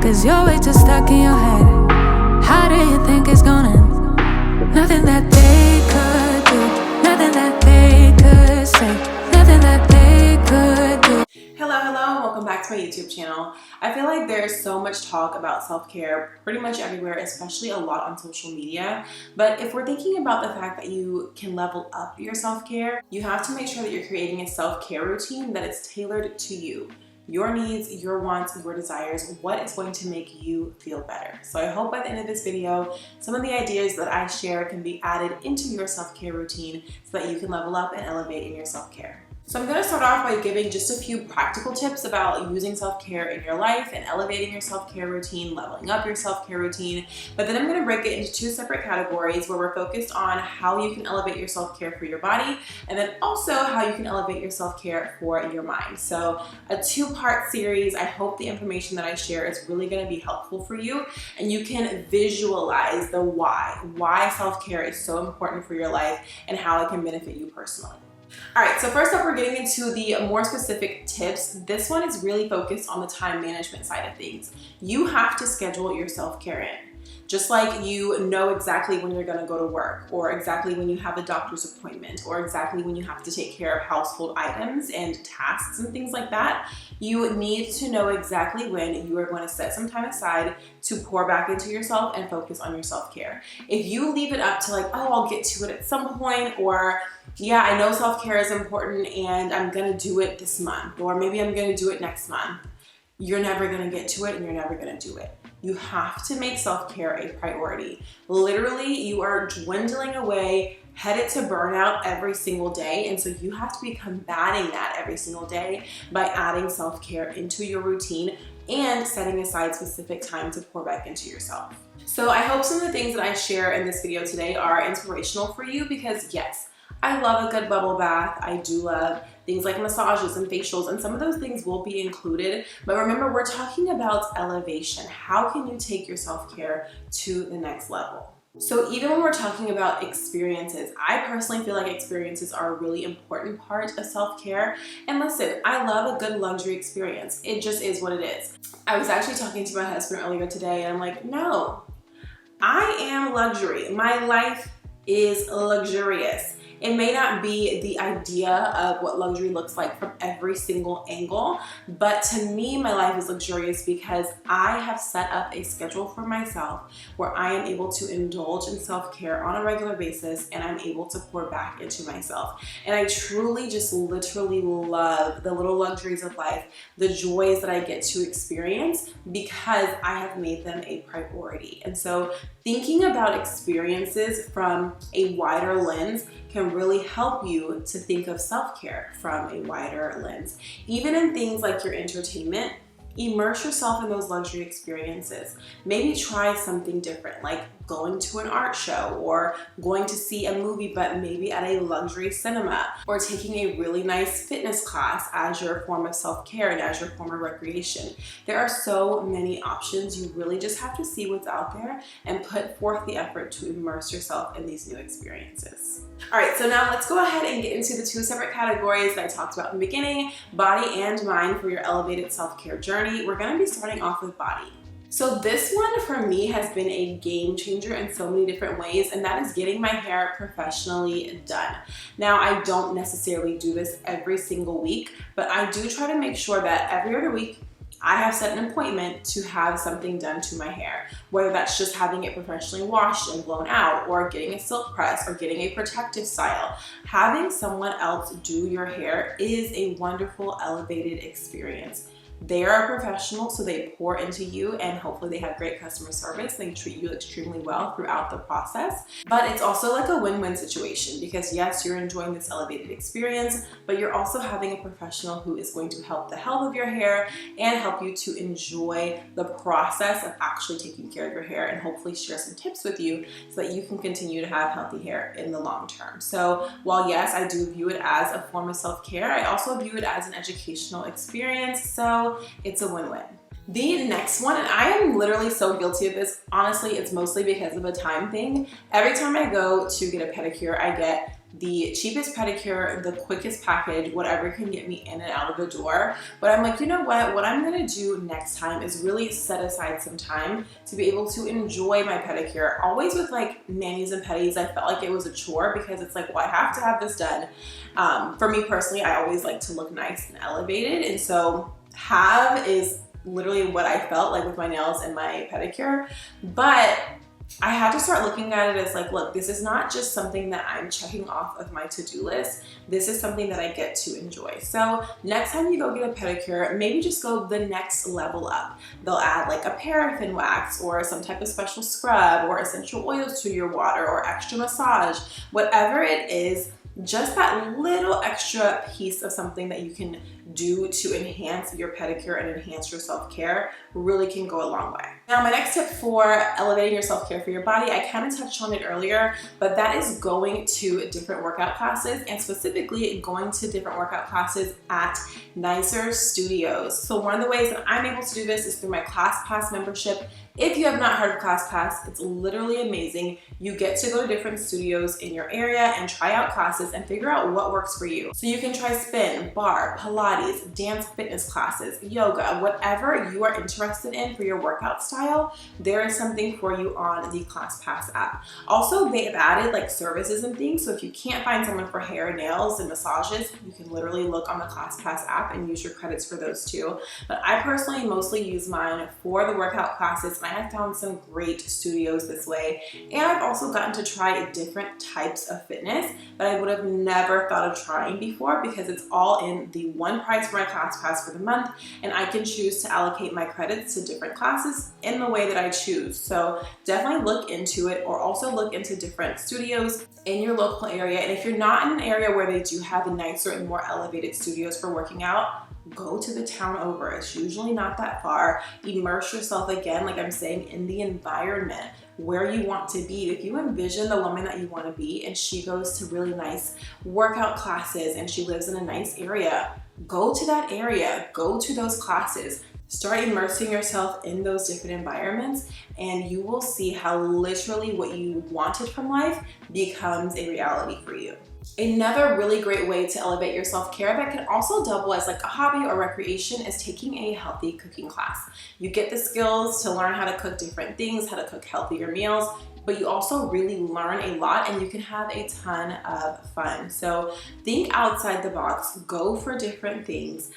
'cause you're way too stuck in your head. How do you think it's gonna end? Nothing that they could do, nothing that they could say, nothing that they could do. Hello, welcome back to my YouTube channel. I feel like there's so much talk about self-care pretty much everywhere, especially a lot on social media. But if we're thinking about the fact that you can level up your self-care, you have to make sure that you're creating a self-care routine that is tailored to you. Your needs, your wants, your desires, what is going to make you feel better. So I hope by the end of this video, some of the ideas that I share can be added into your self-care routine so that you can level up and elevate in your self-care. So I'm going to start off by giving just a few practical tips about using self-care in your life and elevating your self-care routine, leveling up your self-care routine. But then I'm going to break it into two separate categories where we're focused on how you can elevate your self-care for your body and then also how you can elevate your self-care for your mind. So a two-part series. I hope the information that I share is really going to be helpful for you and you can visualize the why self-care is so important for your life and how it can benefit you personally. Alright, so first up we're getting into the more specific tips. This one is really focused on the time management side of things. You have to schedule your self-care in. Just like you know exactly when you're going to go to work or exactly when you have a doctor's appointment or exactly when you have to take care of household items and tasks and things like that, you need to know exactly when you are going to set some time aside to pour back into yourself and focus on your self-care. If you leave it up to like, oh, I'll get to it at some point, or yeah, I know self-care is important and I'm going to do it this month, or maybe I'm going to do it next month, you're never going to get to it and you're never going to do it. You have to make self-care a priority. Literally, you are dwindling away, headed to burnout every single day. And so you have to be combating that every single day by adding self-care into your routine and setting aside specific time to pour back into yourself. So I hope some of the things that I share in this video today are inspirational for you because yes, I love a good bubble bath. I do love things like massages and facials, and some of those things will be included. But remember, we're talking about elevation. How can you take your self-care to the next level? So even when we're talking about experiences, I personally feel like experiences are a really important part of self-care. And listen, I love a good luxury experience. It just is what it is. I was actually talking to my husband earlier today, and I'm like, no, I am luxury. My life is luxurious. It may not be the idea of what luxury looks like from every single angle, but to me, my life is luxurious because I have set up a schedule for myself where I am able to indulge in self-care on a regular basis and I'm able to pour back into myself. And I truly just literally love the little luxuries of life, the joys that I get to experience because I have made them a priority. And so thinking about experiences from a wider lens can really help you to think of self-care from a wider lens. Even in things like your entertainment, immerse yourself in those luxury experiences. Maybe try something different, like going to an art show or going to see a movie, but maybe at a luxury cinema, or taking a really nice fitness class as your form of self-care and as your form of recreation. There are so many options. You really just have to see what's out there and put forth the effort to immerse yourself in these new experiences. All right, so now let's go ahead and get into the two separate categories that I talked about in the beginning, body and mind for your elevated self-care journey. We're gonna be starting off with body. So this one for me has been a game changer in so many different ways, and that is getting my hair professionally done. Now, I don't necessarily do this every single week, but I do try to make sure that every other week I have set an appointment to have something done to my hair, whether that's just having it professionally washed and blown out, or getting a silk press, or getting a protective style. Having someone else do your hair is a wonderful, elevated experience. They are a professional, so they pour into you and hopefully they have great customer service. They treat you extremely well throughout the process. But it's also like a win-win situation because yes, you're enjoying this elevated experience, but you're also having a professional who is going to help the health of your hair and help you to enjoy the process of actually taking care of your hair and hopefully share some tips with you so that you can continue to have healthy hair in the long term. So while yes, I do view it as a form of self-care, I also view it as an educational experience. So it's a win-win. The next one, and I am literally so guilty of this, honestly, it's mostly because of a time thing. Every time I go to get a pedicure, I get the cheapest pedicure, the quickest package, whatever can get me in and out of the door. But I'm like, you know what I'm gonna do next time is really set aside some time to be able to enjoy my pedicure. Always with like manis and pedis, I felt like it was a chore because it's like, well, I have to have this done. For me personally, I always like to look nice and elevated, and so have is literally what I felt like with my nails and my pedicure. But I had to start looking at it as like, look, this is not just something that I'm checking off of my to-do list. This is something that I get to enjoy. So next time you go get a pedicure, maybe just go the next level up. They'll add like a paraffin wax or some type of special scrub or essential oils to your water or extra massage. Whatever it is, just that little extra piece of something that you can do to enhance your pedicure and enhance your self-care really can go a long way. Now, my next tip for elevating your self-care for your body, I kind of touched on it earlier, but that is going to different workout classes, and specifically going to different workout classes at nicer studios. So one of the ways that I'm able to do this is through my ClassPass membership. If you have not heard of ClassPass, it's literally amazing. You get to go to different studios in your area and try out classes and figure out what works for you. So you can try spin, bar, Pilates, dance fitness classes, yoga, whatever you are interested in for your workout style, there is something for you on the ClassPass app. Also, they've added like services and things, so if you can't find someone for hair, nails, and massages, you can literally look on the ClassPass app and use your credits for those too. But I personally mostly use mine for the workout classes. I have found some great studios this way, and I've also gotten to try different types of fitness that I would have never thought of trying before, because it's all in the one price for my ClassPass for the month, and I can choose to allocate my credits to different classes in the way that I choose. So definitely look into it, or also look into different studios in your local area. And if you're not in an area where they do have nicer and more elevated studios for working out, go to the town over. It's usually not that far. Immerse yourself again, like I'm saying, in the environment where you want to be. If you envision the woman that you want to be and she goes to really nice workout classes and she lives in a nice area, go to that area, go to those classes. Start immersing yourself in those different environments, and you will see how literally what you wanted from life becomes a reality for you. Another really great way to elevate your self-care that can also double as like a hobby or recreation is taking a healthy cooking class. You get the skills to learn how to cook different things, how to cook healthier meals, but you also really learn a lot, and you can have a ton of fun. So think outside the box, go for different things.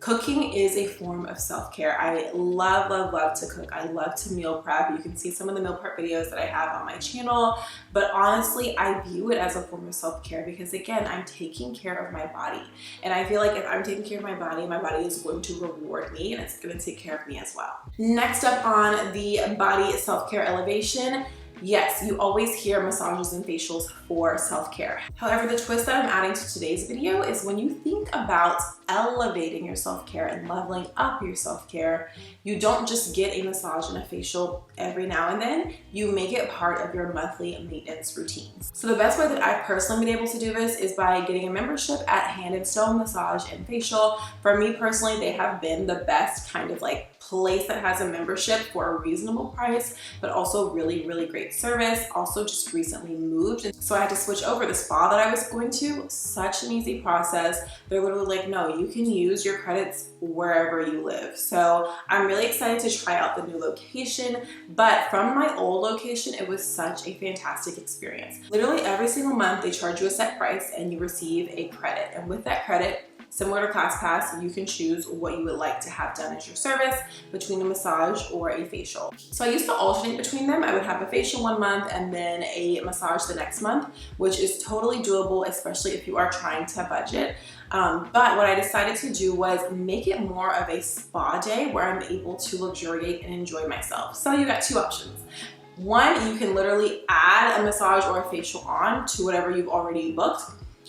Cooking is a form of self-care. I love, love, love to cook. I love to meal prep. You can see some of the meal prep videos that I have on my channel, but honestly, I view it as a form of self-care because, again, I'm taking care of my body. And I feel like if I'm taking care of my body is going to reward me, and it's going to take care of me as well. Next up on the body self-care elevation, yes, you always hear massages and facials for self-care. However, the twist that I'm adding to today's video is when you think about elevating your self-care and leveling up your self-care, you don't just get a massage and a facial every now and then, you make it part of your monthly maintenance routines. So the best way that I've personally been able to do this is by getting a membership at Hand & Stone Massage and Facial. For me personally, they have been the best kind of like place that has a membership for a reasonable price, but also really, really great service. Also just recently moved, so I had to switch over. The spa that I was going to, such an easy process. They're literally like, no, you can use your credits wherever you live. So I'm really excited to try out the new location, but from my old location, it was such a fantastic experience. Literally every single month, they charge you a set price and you receive a credit. And with that credit, similar to ClassPass, you can choose what you would like to have done as your service between a massage or a facial. So I used to alternate between them. I would have a facial one month and then a massage the next month, which is totally doable, especially if you are trying to budget. But what I decided to do was make it more of a spa day where I'm able to luxuriate and enjoy myself. So you got two options. One, you can literally add a massage or a facial on to whatever you've already booked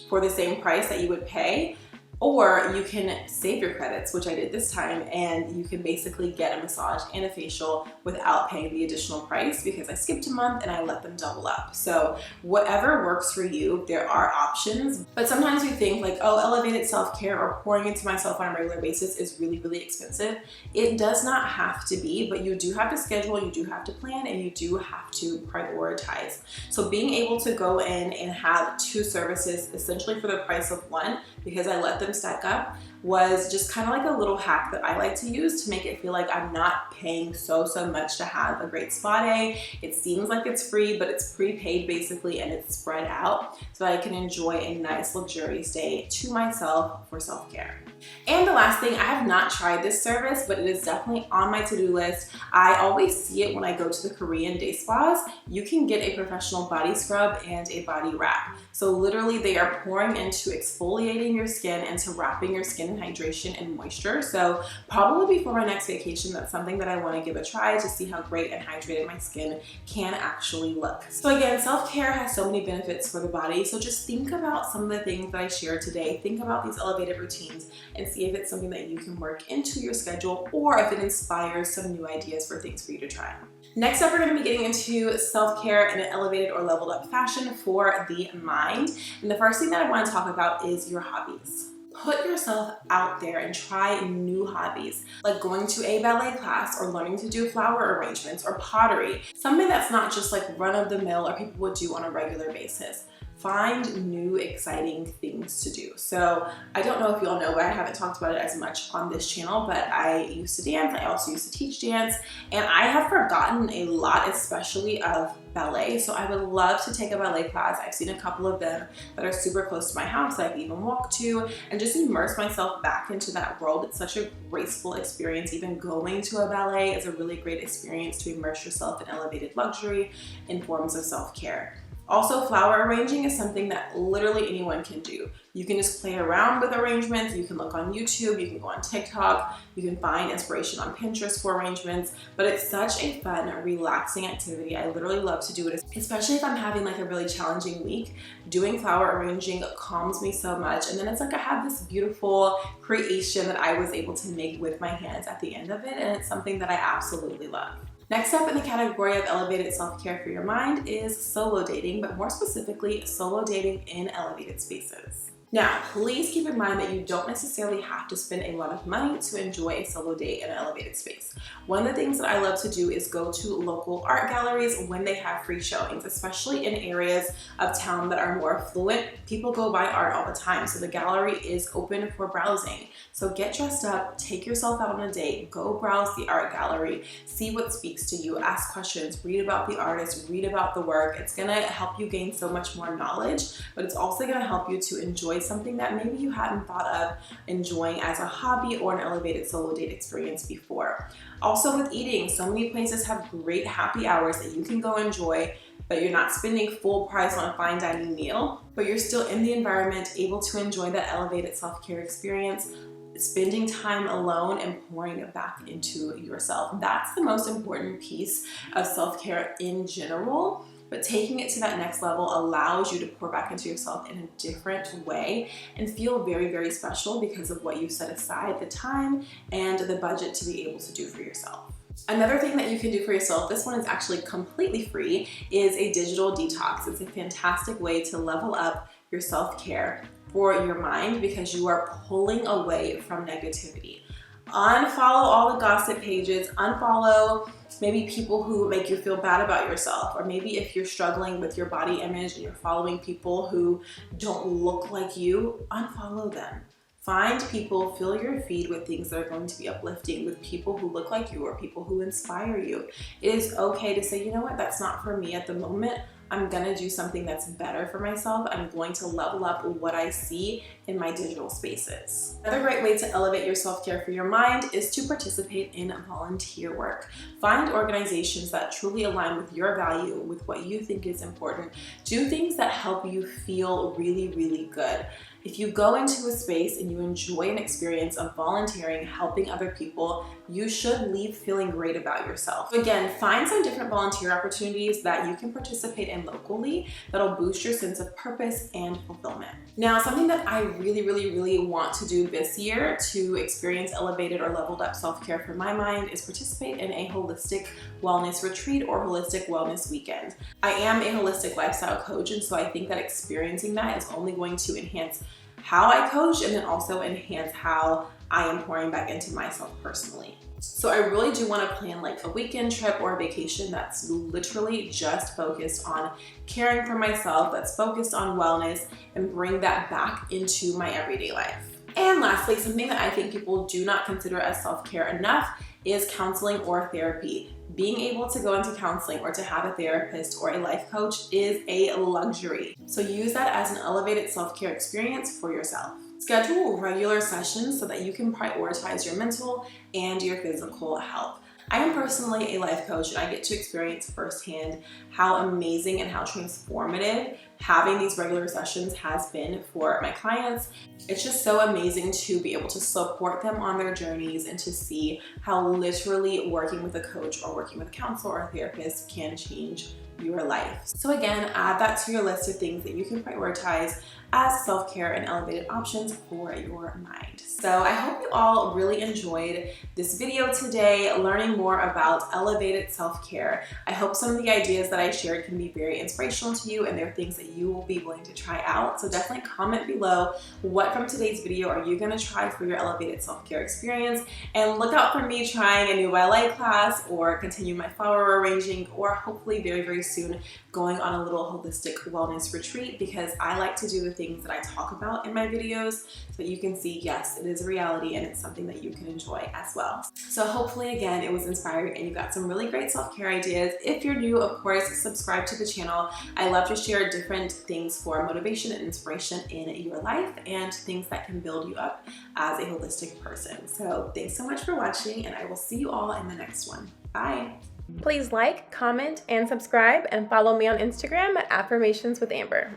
for the same price that you would pay. Or you can save your credits, which I did this time, and you can basically get a massage and a facial without paying the additional price because I skipped a month and I let them double up. So whatever works for you, there are options. But sometimes we think like, oh, elevated self-care or pouring into myself on a regular basis is really, really expensive. It does not have to be, but you do have to schedule, you do have to plan, and you do have to prioritize. So being able to go in and have 2 services essentially for the price of one, because I let them stack up, was just kind of like a little hack that I like to use to make it feel like I'm not paying so much to have a great spa day. It seems like it's free, but it's prepaid basically, and it's spread out so that I can enjoy a nice luxurious day to myself for self-care. And the last thing, I have not tried this service, but it is definitely on my to-do list. I always see it when I go to the Korean day spas. You can get a professional body scrub and a body wrap. So literally they are pouring into exfoliating your skin and to wrapping your skin in hydration and moisture. So probably before my next vacation, that's something that I want to give a try to see how great and hydrated my skin can actually look. So again, self-care has so many benefits for the body. So just think about some of the things that I shared today. Think about these elevated routines and see if it's something that you can work into your schedule or if it inspires some new ideas for things for you to try. Next up, we're going to be getting into self-care in an elevated or leveled up fashion for the mind. And the first thing that I want to talk about is your hobbies. Put yourself out there and try new hobbies, like going to a ballet class or learning to do flower arrangements or pottery, something that's not just like run-of-the-mill or people would do on a regular basis. Find new exciting things to do. So I don't know if you all know, but I haven't talked about it as much on this channel, but I used to dance. I also used to teach dance, and I have forgotten a lot, especially of ballet. So I would love to take a ballet class. I've seen a couple of them that are super close to my house that I can even walk to and just immerse myself back into that world. It's such a graceful experience. Even going to a ballet is a really great experience to immerse yourself in elevated luxury in forms of self-care. Also, flower arranging is something that literally anyone can do. You can just play around with arrangements. You can look on YouTube, you can go on TikTok, you can find inspiration on Pinterest for arrangements, but it's such a fun, relaxing activity. I literally love to do it, especially if I'm having like a really challenging week. Doing flower arranging calms me so much, and then it's like I have this beautiful creation that I was able to make with my hands at the end of it, and it's something that I absolutely love. Next up in the category of elevated self-care for your mind is solo dating, but more specifically, solo dating in elevated spaces. Now, please keep in mind that you don't necessarily have to spend a lot of money to enjoy a solo date in an elevated space. One of the things that I love to do is go to local art galleries when they have free showings, especially in areas of town that are more affluent. People go buy art all the time, so the gallery is open for browsing. So get dressed up, take yourself out on a date, go browse the art gallery, see what speaks to you, ask questions, read about the artist, read about the work. It's gonna help you gain so much more knowledge, but it's also gonna help you to enjoy something that maybe you hadn't thought of enjoying as a hobby or an elevated solo date experience before. Also with eating, so many places have great happy hours that you can go enjoy, but you're not spending full price on a fine dining meal, but you're still in the environment, able to enjoy that elevated self-care experience, spending time alone and pouring it back into yourself. That's the most important piece of self-care in general. But taking it to that next level allows you to pour back into yourself in a different way and feel very, very special because of what you set aside, the time and the budget to be able to do for yourself. Another thing that you can do for yourself, this one is actually completely free, is a digital detox. It's a fantastic way to level up your self-care for your mind because you are pulling away from negativity. Unfollow all the gossip pages, unfollow maybe people who make you feel bad about yourself, or maybe if you're struggling with your body image and you're following people who don't look like you, unfollow them. Find people, fill your feed with things that are going to be uplifting, with people who look like you or people who inspire you. It is okay to say, you know what, that's not for me at the moment. I'm gonna do something that's better for myself. I'm going to level up what I see in my digital spaces. Another great way to elevate your self-care for your mind is to participate in volunteer work. Find organizations that truly align with your value, with what you think is important. Do things that help you feel really, really good. If you go into a space and you enjoy an experience of volunteering, helping other people, you should leave feeling great about yourself. So again, find some different volunteer opportunities that you can participate in locally that'll boost your sense of purpose and fulfillment. Now, something that I really want to do this year to experience elevated or leveled up self-care for my mind is participate in a holistic wellness retreat or holistic wellness weekend. I am a holistic lifestyle coach, and so I think that experiencing that is only going to enhance how I coach and then also enhance how I am pouring back into myself personally. So I really do want to plan like a weekend trip or a vacation that's literally just focused on caring for myself, that's focused on wellness, and bring that back into my everyday life. And lastly, something that I think people do not consider as self-care enough is counseling or therapy. Being able to go into counseling or to have a therapist or a life coach is a luxury. So use that as an elevated self-care experience for yourself. Schedule regular sessions so that you can prioritize your mental and your physical health. I am personally a life coach, and I get to experience firsthand how amazing and how transformative having these regular sessions has been for my clients. It's just so amazing to be able to support them on their journeys and to see how literally working with a coach or working with a counselor or a therapist can change your life. So again, add that to your list of things that you can prioritize as self-care and elevated options for your mind. So I hope you all really enjoyed this video today, learning more about elevated self-care. I hope some of the ideas that I shared can be very inspirational to you and they're things that you will be willing to try out. So definitely comment below what from today's video are you going to try for your elevated self-care experience, and look out for me trying a new ballet class or continue my flower arranging, or hopefully very soon going on a little holistic wellness retreat, because I like to do the things that I talk about in my videos so that you can see, yes, it is a reality and it's something that you can enjoy as well. So hopefully again it was inspiring and you got some really great self-care ideas. If you're new, of course, subscribe to the channel. I love to share different things for motivation and inspiration in your life and things that can build you up as a holistic person. So thanks so much for watching, and I will see you all in the next one. Bye. Please like, comment, and subscribe, and follow me on Instagram at Affirmations with Amber.